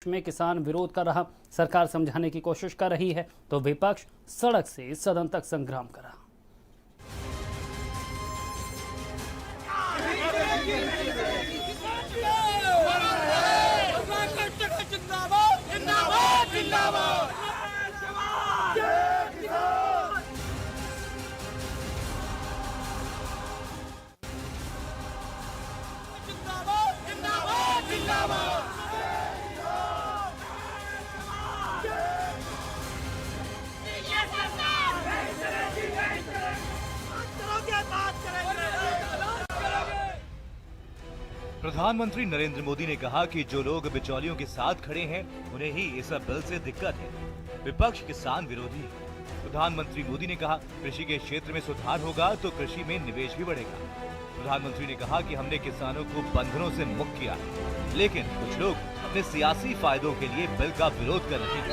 में किसान विरोध कर रहा, सरकार समझाने की कोशिश कर रही है तो विपक्ष सड़क से सदन तक संग्राम कर रहा। प्रधानमंत्री नरेंद्र मोदी ने कहा कि जो लोग बिचौलियों के साथ खड़े हैं उन्हें ही इस बिल से दिक्कत है। विपक्ष किसान विरोधी है। प्रधानमंत्री मोदी ने कहा कृषि के क्षेत्र में सुधार होगा तो कृषि में निवेश भी बढ़ेगा। प्रधानमंत्री ने कहा कि हमने किसानों को बंधनों से मुक्त किया है, लेकिन कुछ लोग अपने सियासी फायदों के लिए बिल का विरोध कर रहे हैं।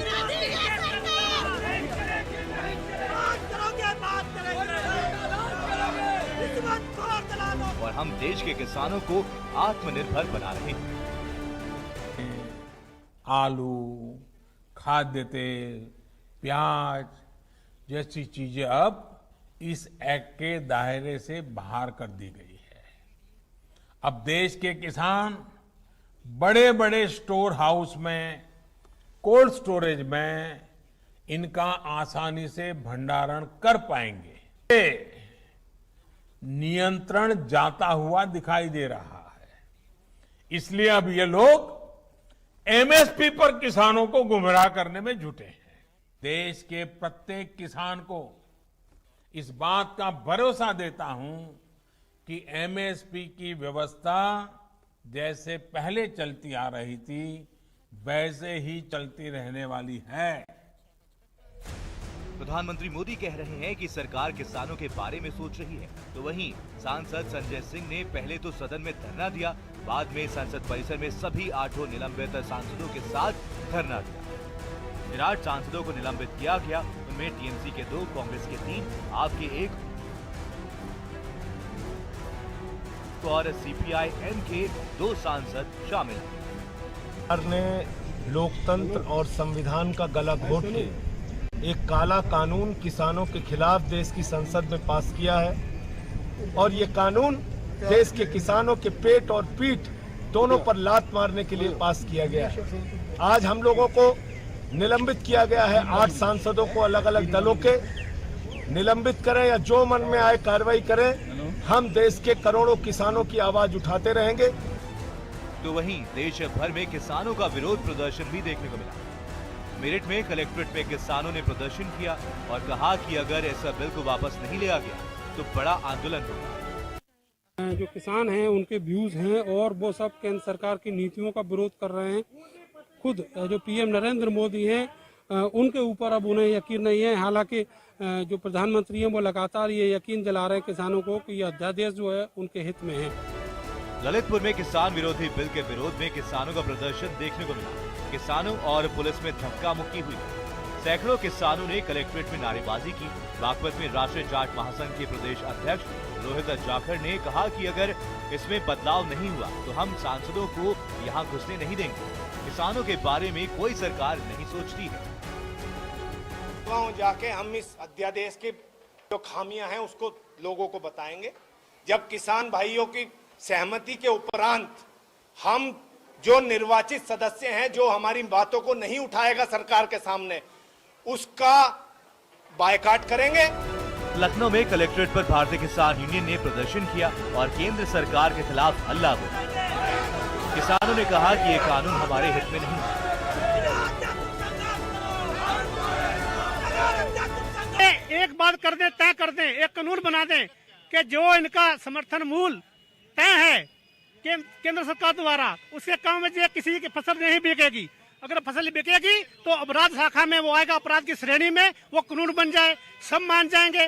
और हम देश के किसानों को आत्मनिर्भर बना रहे हैं। आलू, खाद्य तेल, प्याज जैसी चीजें अब इस एक्ट के दायरे से बाहर कर दी गई है। अब देश के किसान बड़े बड़े स्टोर हाउस में, कोल्ड स्टोरेज में इनका आसानी से भंडारण कर पाएंगे। नियंत्रण जाता हुआ दिखाई दे रहा है, इसलिए अब ये लोग एमएसपी पर किसानों को गुमराह करने में जुटे हैं। देश के प्रत्येक किसान को इस बात का भरोसा देता हूं कि एमएसपी की व्यवस्था जैसे पहले चलती आ रही थी वैसे ही चलती रहने वाली है। प्रधानमंत्री मोदी कह रहे हैं कि सरकार किसानों के बारे में सोच रही है, तो वहीं सांसद संजय सिंह ने पहले तो सदन में धरना दिया, बाद में संसद परिसर में सभी 8 निलंबित सांसदों के साथ धरना दिया। फिर 8 सांसदों को निलंबित किया गया, उनमें टीएमसी के 2, कांग्रेस के 3, आप के 1 और सीपीआई-एम के 2 सांसद शामिल हैं। सरकार ने लोकतंत्र और संविधान का गला घोट के एक काला कानून किसानों के खिलाफ देश की संसद में पास किया है और ये कानून देश के किसानों के पेट और पीठ दोनों पर लात मारने के लिए पास किया गया है। आज हम लोगों को निलंबित किया गया है। 8 सांसदों को अलग अलग दलों के निलंबित करें या जो मन में आए कार्रवाई करें, हम देश के करोड़ों किसानों की आवाज उठाते रहेंगे। तो वहीं देश भर में किसानों का विरोध प्रदर्शन भी देखने को मिला। मेरठ में कलेक्ट्रेट में किसानों ने प्रदर्शन किया और कहा कि अगर ऐसा बिल को वापस नहीं लिया गया तो बड़ा आंदोलन होगा। जो किसान हैं उनके व्यूज हैं और वो सब केंद्र सरकार की नीतियों का विरोध कर रहे हैं। खुद जो पीएम नरेंद्र मोदी हैं उनके ऊपर अब उन्हें यकीन नहीं है। हालांकि जो प्रधानमंत्री हैं वो लगातार ये यकीन दिला रहे हैं किसानों को कि यह अध्यादेश जो है उनके हित में है। ललितपुर में किसान विरोधी बिल के विरोध में किसानों का प्रदर्शन देखने को मिला। किसानों और पुलिस में धक्का मुक्की हुई। सैकड़ों किसानों ने कलेक्ट्रेट में नारेबाजी की। बागपत में राष्ट्रीय जाट महासंघ के प्रदेश अध्यक्ष रोहित जाखड़ ने कहा कि अगर इसमें बदलाव नहीं हुआ तो हम सांसदों को यहाँ घुसने नहीं देंगे। किसानों के बारे में कोई सरकार नहीं सोचती है। जाके हम इस अध्यादेश की जो खामियां हैं उसको लोगों को बताएंगे। जब किसान भाइयों की सहमति के उपरांत हम जो निर्वाचित सदस्य हैं जो हमारी बातों को नहीं उठाएगा सरकार के सामने, उसका बायकॉट करेंगे। लखनऊ में कलेक्ट्रेट पर भारतीय किसान यूनियन ने प्रदर्शन किया और केंद्र सरकार के खिलाफ हल्ला बोला। किसानों ने कहा कि ये कानून हमारे हित में नहीं है। एक बात कर दें, तय कर दें, एक कानून बना दें कि जो इनका समर्थन मूल्य तय है केंद्र सरकार द्वारा, उसके काम में जो किसी की फसल नहीं बिकेगी, अगर फसल बिकेगी तो अपराध शाखा में वो आएगा, अपराध की श्रेणी में वो कानून बन जाए, सब मान जाएंगे।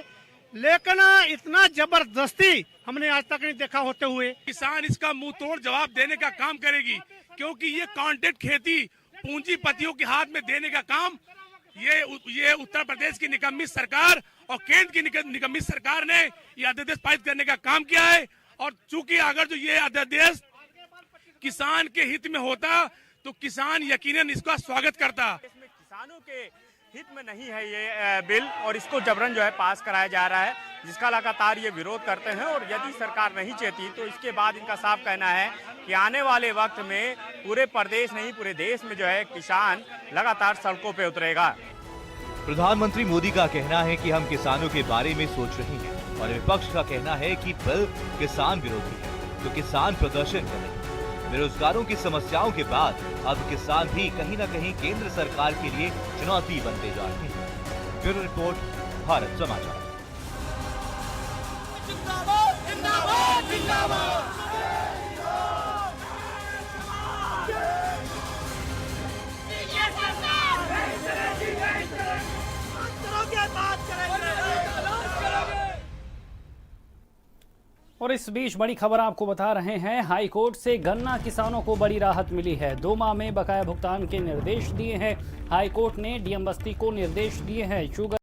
लेकिन इतना जबरदस्ती हमने आज तक नहीं देखा होते हुए। किसान इसका मुंह तोड़ जवाब देने का काम करेगी, क्योंकि ये कॉन्ट्रैक्ट खेती पूंजीपतियों के हाथ में देने का काम ये उत्तर प्रदेश की निकम्मी सरकार और केंद्र की निकम्मी सरकार ने ये अध्यादेश पारित करने का काम किया है। और चूंकि अगर जो ये अध्यादेश किसान के हित में होता तो किसान यकीनन इसका स्वागत करता। इसमें किसानों के हित में नहीं है ये बिल और इसको जबरन जो है पास कराया जा रहा है, जिसका लगातार ये विरोध करते हैं। और यदि सरकार नहीं चाहती तो इसके बाद इनका साफ कहना है कि आने वाले वक्त में पूरे प्रदेश नहीं पूरे देश में जो है किसान लगातार सड़कों पे उतरेगा। प्रधानमंत्री मोदी का कहना है कि हम किसानों के बारे में सोच रहे हैं और विपक्ष का कहना है कि बिल किसान विरोधी है, तो किसान प्रदर्शन करें। बेरोजगारों की समस्याओं के बाद अब किसान भी कहीं न कहीं केंद्र सरकार के लिए चुनौती बनते जा रहे हैं। ब्यूरो रिपोर्ट, भारत समाचार। और इस बीच बड़ी खबर आपको बता रहे हैं, हाई कोर्ट से गन्ना किसानों को बड़ी राहत मिली है। 2 माह में बकाया भुगतान के निर्देश दिए हैं। हाई कोर्ट ने डीएम बस्ती को निर्देश दिए हैं। शुगर